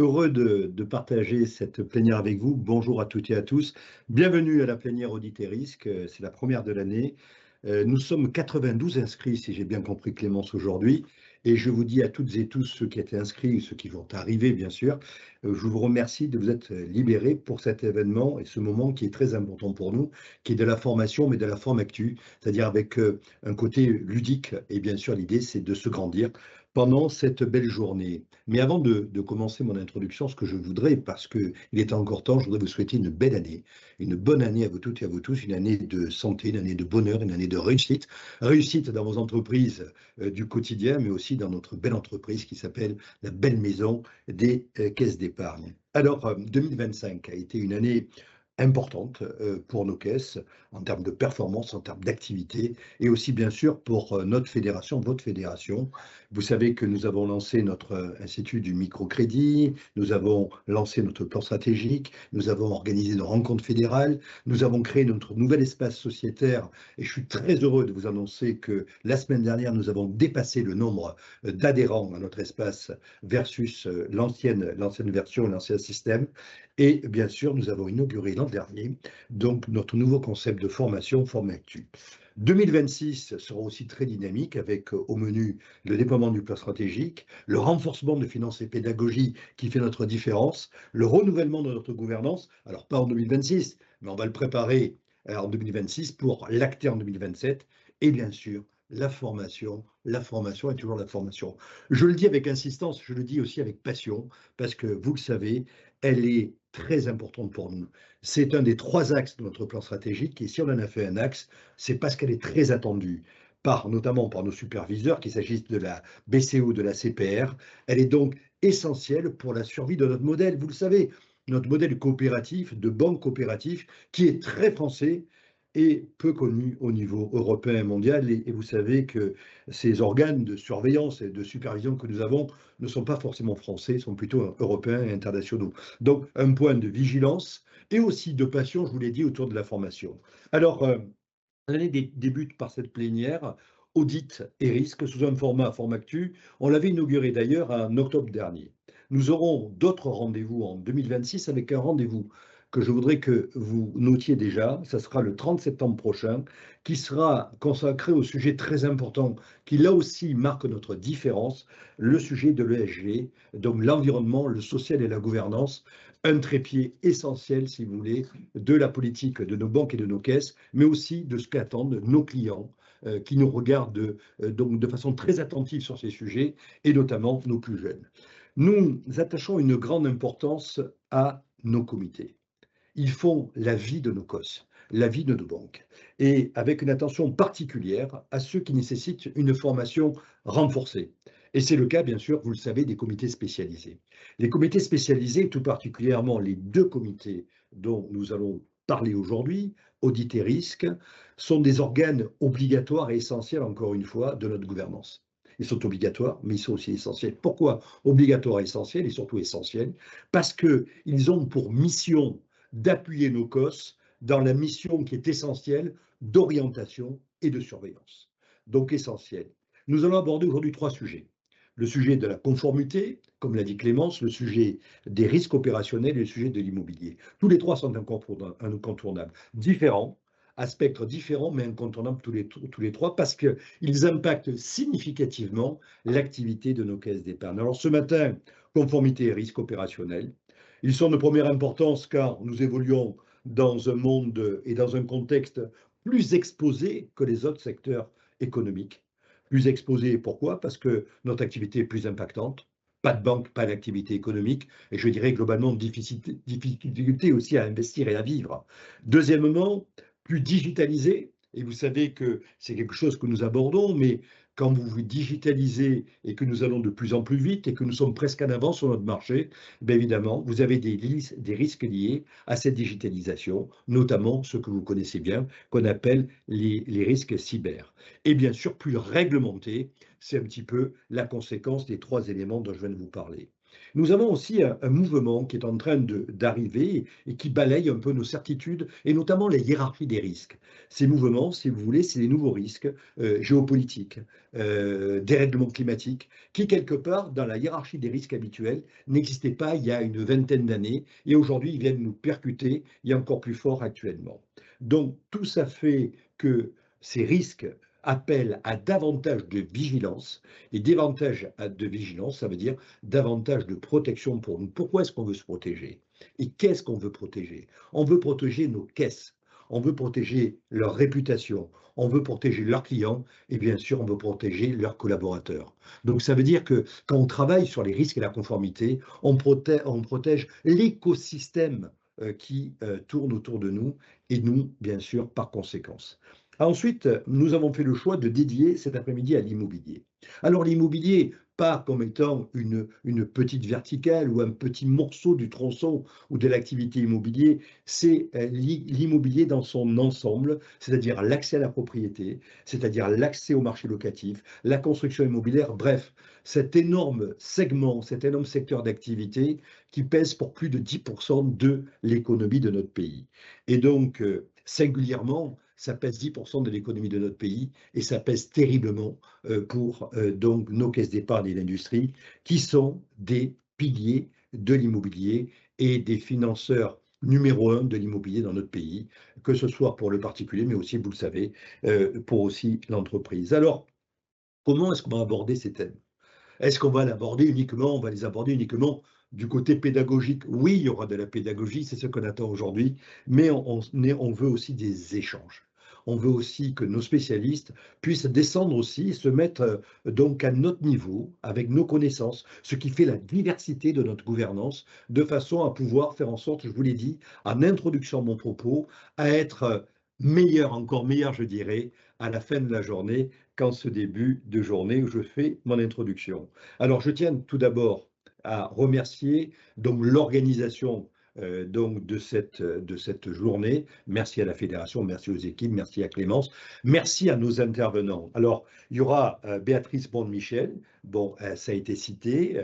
Heureux de partager cette plénière avec vous. Bonjour à toutes et à tous. Bienvenue à la plénière Audit et Risque. C'est la première de l'année. Nous sommes 92 inscrits, si j'ai bien compris Clémence, aujourd'hui. Et je vous dis à toutes et tous, ceux qui étaient inscrits, ceux qui vont arriver, bien sûr, je vous remercie de vous être libérés pour cet événement et ce moment qui est très important pour nous, qui est de la formation, mais de la forme actu, c'est-à-dire avec un côté ludique. Et bien sûr, l'idée, c'est de se grandir pendant cette belle journée. Mais avant de commencer mon introduction, ce que je voudrais, parce qu'il est encore temps, je voudrais vous souhaiter une belle année, une bonne année à vous toutes et à vous tous, une année de santé, une année de bonheur, une année de réussite. Réussite dans vos entreprises du quotidien, mais aussi dans notre belle entreprise qui s'appelle la Belle Maison des Caisses d'épargne. Alors, 2025 a été une année importante pour nos caisses en termes de performance, en termes d'activité et aussi bien sûr pour notre fédération, votre fédération. Vous savez que nous avons lancé notre institut du microcrédit, nous avons lancé notre plan stratégique, nous avons organisé nos rencontres fédérales, nous avons créé notre nouvel espace sociétaire et je suis très heureux de vous annoncer que la semaine dernière, nous avons dépassé le nombre d'adhérents à notre espace versus l'ancienne version, l'ancien système. Et bien sûr, nous avons inauguré l'an dernier donc notre nouveau concept de formation, Formactu. 2026 sera aussi très dynamique avec au menu le déploiement du plan stratégique, le renforcement de finances et pédagogie qui fait notre différence, le renouvellement de notre gouvernance, alors pas en 2026, mais on va le préparer en 2026 pour l'acter en 2027, et bien sûr la formation et toujours la formation. Je le dis avec insistance, je le dis aussi avec passion, parce que vous le savez, elle est très importante pour nous. C'est un des 3 axes de notre plan stratégique, et si on en a fait un axe, c'est parce qu'elle est très attendue, notamment par nos superviseurs, qu'il s'agisse de la BCO, de la CPR. Elle est donc essentielle pour la survie de notre modèle. Vous le savez, notre modèle coopératif, de banque coopérative, qui est très français et peu connu au niveau européen et mondial. Et vous savez que ces organes de surveillance et de supervision que nous avons ne sont pas forcément français, sont plutôt européens et internationaux. Donc, un point de vigilance et aussi de passion, je vous l'ai dit, autour de la formation. Alors, l'année débute par cette plénière audit et risque sous un format actu. On l'avait inauguré d'ailleurs en octobre dernier. Nous aurons d'autres rendez-vous en 2026 avec un rendez-vous que je voudrais que vous notiez déjà. Ça sera le 30 septembre prochain, qui sera consacré au sujet très important qui là aussi marque notre différence, le sujet de l'ESG, donc l'environnement, le social et la gouvernance, un trépied essentiel, si vous voulez, de la politique de nos banques et de nos caisses, mais aussi de ce qu'attendent nos clients qui nous regardent donc de façon très attentive sur ces sujets, et notamment nos plus jeunes. Nous attachons une grande importance à nos comités. Ils font la vie de nos COS, la vie de nos banques, et avec une attention particulière à ceux qui nécessitent une formation renforcée. Et c'est le cas, bien sûr, vous le savez, des comités spécialisés. Les comités spécialisés, tout particulièrement les 2 comités dont nous allons parler aujourd'hui, audit et risque, sont des organes obligatoires et essentiels, encore une fois, de notre gouvernance. Ils sont obligatoires, mais ils sont aussi essentiels. Pourquoi obligatoires et essentiels, et surtout essentiels? Parce qu'ils ont pour mission d'appuyer nos COS dans la mission qui est essentielle d'orientation et de surveillance. Donc essentiel. Nous allons aborder aujourd'hui 3 sujets. Le sujet de la conformité, comme l'a dit Clémence, le sujet des risques opérationnels et le sujet de l'immobilier. Tous les 3 sont incontournables, différents, à spectres différents, mais incontournables tous les 3, parce qu'ils impactent significativement l'activité de nos caisses d'épargne. Alors ce matin, conformité et risques opérationnels. Ils sont de première importance car nous évoluons dans un monde et dans un contexte plus exposé que les autres secteurs économiques. Plus exposé, pourquoi? Parce que notre activité est plus impactante. Pas de banque, pas d'activité économique, et je dirais globalement difficulté aussi à investir et à vivre. Deuxièmement, plus digitalisé, et vous savez que c'est quelque chose que nous abordons, mais quand vous vous digitalisez et que nous allons de plus en plus vite et que nous sommes presque en avance sur notre marché, bien évidemment, vous avez des risques liés à cette digitalisation, notamment ceux que vous connaissez bien, qu'on appelle les risques cyber. Et bien sûr, plus réglementé, c'est un petit peu la conséquence des 3 éléments dont je viens de vous parler. Nous avons aussi un mouvement qui est en train d'arriver et qui balaye un peu nos certitudes et notamment les hiérarchies des risques. Ces mouvements, si vous voulez, c'est les nouveaux risques géopolitiques, dérèglement climatique, qui quelque part, dans la hiérarchie des risques habituels, n'existaient pas il y a une vingtaine d'années et aujourd'hui ils viennent nous percuter et encore plus fort actuellement. Donc tout ça fait que ces risques appellent à davantage de vigilance et davantage de vigilance, ça veut dire davantage de protection pour nous. Pourquoi est-ce qu'on veut se protéger? Et qu'est-ce qu'on veut protéger? On veut protéger nos caisses, on veut protéger leur réputation, on veut protéger leurs clients et bien sûr on veut protéger leurs collaborateurs. Donc ça veut dire que quand on travaille sur les risques et la conformité, on protège l'écosystème qui tourne autour de nous et nous, bien sûr, par conséquence. Ensuite, nous avons fait le choix de dédier cet après-midi à l'immobilier. Alors l'immobilier, pas comme étant une petite verticale ou un petit morceau du tronçon ou de l'activité immobilier, c'est l'immobilier dans son ensemble, c'est-à-dire l'accès à la propriété, c'est-à-dire l'accès au marché locatif, la construction immobilière, bref, cet énorme segment, cet énorme secteur d'activité qui pèse pour plus de 10% de l'économie de notre pays. Et donc, singulièrement, ça pèse 10% de l'économie de notre pays et ça pèse terriblement pour donc nos caisses d'épargne et l'industrie, qui sont des piliers de l'immobilier et des financeurs numéro un de l'immobilier dans notre pays, que ce soit pour le particulier, mais aussi, vous le savez, pour aussi l'entreprise. Alors, comment est-ce qu'on va aborder ces thèmes? Est-ce qu'on va l'aborder uniquement, on va les aborder uniquement du côté pédagogique? Oui, il y aura de la pédagogie, c'est ce qu'on attend aujourd'hui, mais on veut aussi des échanges. On veut aussi que nos spécialistes puissent descendre aussi, se mettre donc à notre niveau, avec nos connaissances, ce qui fait la diversité de notre gouvernance, de façon à pouvoir faire en sorte, je vous l'ai dit, en introduction de mon propos, à être meilleur, encore meilleur, je dirais, à la fin de la journée, qu'en ce début de journée où je fais mon introduction. Alors, je tiens tout d'abord à remercier donc l'organisation donc de cette journée. Merci à la fédération, merci aux équipes, merci à Clémence, merci à nos intervenants. Alors, il y aura Béatrice Bond-Michel, bon, ça a été cité,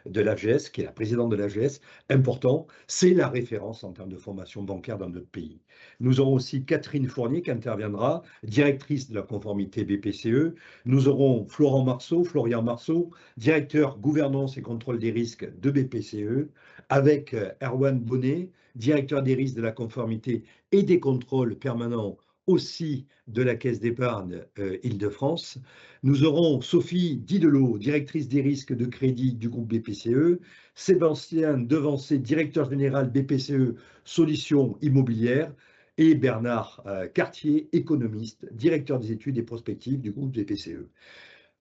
de l'AGES, qui est la présidente de l'AGES, important, c'est la référence en termes de formation bancaire dans notre pays. Nous aurons aussi Catherine Fournier qui interviendra, directrice de la conformité BPCE. Nous aurons Florian Marceau, directeur gouvernance et contrôle des risques de BPCE, avec Erwan Bonnet, directeur des risques de la conformité et des contrôles permanents aussi de la Caisse d'épargne Île-de-France. Nous aurons Sophie Didelot, directrice des risques de crédit du groupe BPCE, Sébastien Devancé, directeur général BPCE Solutions Immobilières, et Bernard Cartier, économiste, directeur des études et prospectives du groupe BPCE.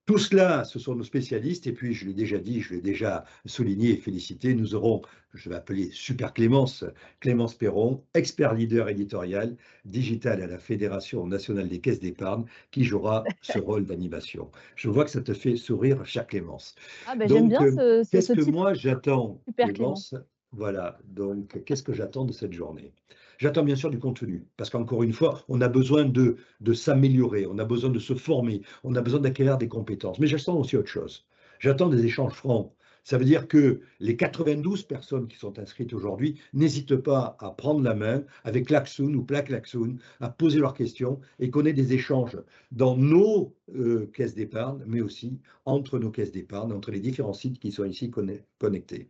Tout cela, ce sont nos spécialistes, et puis je l'ai déjà dit, je l'ai déjà souligné et félicité, nous aurons, je vais appeler Super Clémence, Clémence Perron, expert leader éditorial, digital à la Fédération nationale des caisses d'épargne, qui jouera ce rôle d'animation. Je vois que ça te fait sourire, chère Clémence. Ah ben j'aime Donc, bien qu'est-ce ce que titre, moi j'attends, super Clémence. Clémence? Voilà, donc qu'est-ce que j'attends de cette journée? J'attends bien sûr du contenu, parce qu'encore une fois, on a besoin de s'améliorer, on a besoin de se former, on a besoin d'acquérir des compétences. Mais j'attends aussi autre chose. J'attends des échanges francs. Ça veut dire que les 92 personnes qui sont inscrites aujourd'hui n'hésitent pas à prendre la main avec Klaxoon ou Plaklaxoon, à poser leurs questions et qu'on ait des échanges dans nos caisses d'épargne, mais aussi entre nos caisses d'épargne, entre les différents sites qui sont ici connectés.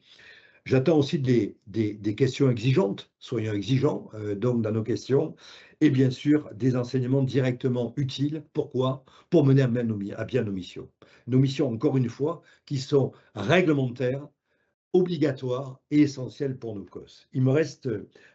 J'attends aussi des questions exigeantes, soyons exigeants donc dans nos questions, et bien sûr des enseignements directement utiles. Pourquoi? Pour mener à bien nos missions. Nos missions, encore une fois, qui sont réglementaires, obligatoires et essentielles pour nos causes. Il me reste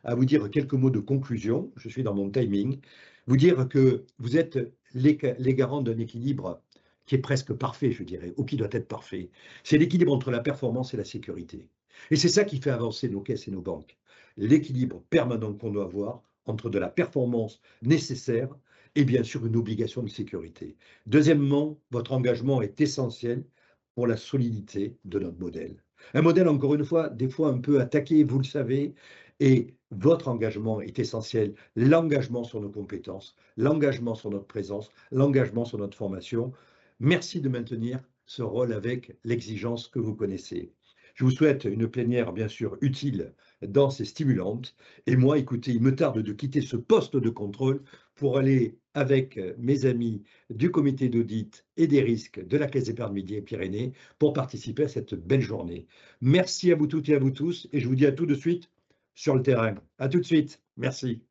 à vous dire quelques mots de conclusion, je suis dans mon timing, vous dire que vous êtes les garants d'un équilibre qui est presque parfait, je dirais, ou qui doit être parfait. C'est l'équilibre entre la performance et la sécurité. Et c'est ça qui fait avancer nos caisses et nos banques. L'équilibre permanent qu'on doit avoir entre de la performance nécessaire et bien sûr une obligation de sécurité. Deuxièmement, votre engagement est essentiel pour la solidité de notre modèle. Un modèle, encore une fois, des fois un peu attaqué, vous le savez, et votre engagement est essentiel. L'engagement sur nos compétences, l'engagement sur notre présence, l'engagement sur notre formation. Merci de maintenir ce rôle avec l'exigence que vous connaissez. Je vous souhaite une plénière bien sûr utile, dense et stimulante. Et moi, écoutez, il me tarde de quitter ce poste de contrôle pour aller avec mes amis du comité d'audit et des risques de la Caisse d'épargne Midi et Pyrénées pour participer à cette belle journée. Merci à vous toutes et à vous tous et je vous dis à tout de suite sur le terrain. À tout de suite. Merci.